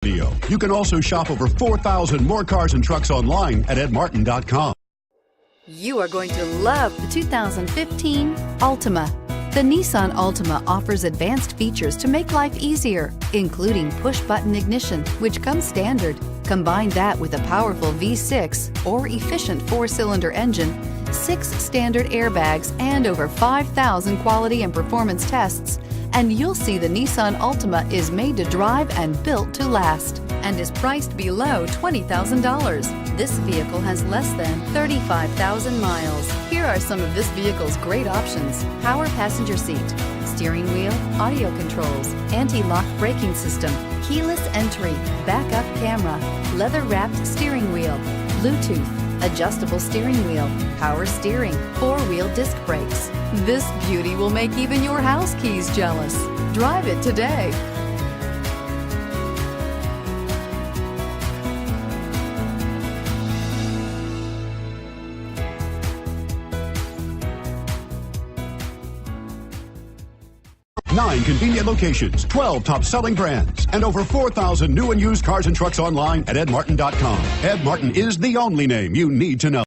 You can also shop over 4,000 more cars and trucks online at edmartin.com. You are going to love the 2015 Altima. The Nissan Altima offers advanced features to make life easier, including push-button ignition, which comes standard. Combine that with a powerful V6 or efficient 4-cylinder engine, 6 standard airbags, and over 5,000 quality and performance tests, and you'll see the Nissan Altima is made to drive and built to last, and is priced below $20,000. This vehicle has less than 35,000 miles. Here are some of this vehicle's great options: power passenger seat, steering wheel audio controls, anti-lock braking system, keyless entry, backup camera, leather-wrapped steering wheel, Bluetooth, adjustable steering wheel, power steering, 4-wheel disc brakes. This beauty will make even your house keys jealous. Drive it today. Nine convenient locations, 12 top-selling brands, and over 4,000 new and used cars and trucks online at edmartin.com. Ed Martin is the only name you need to know.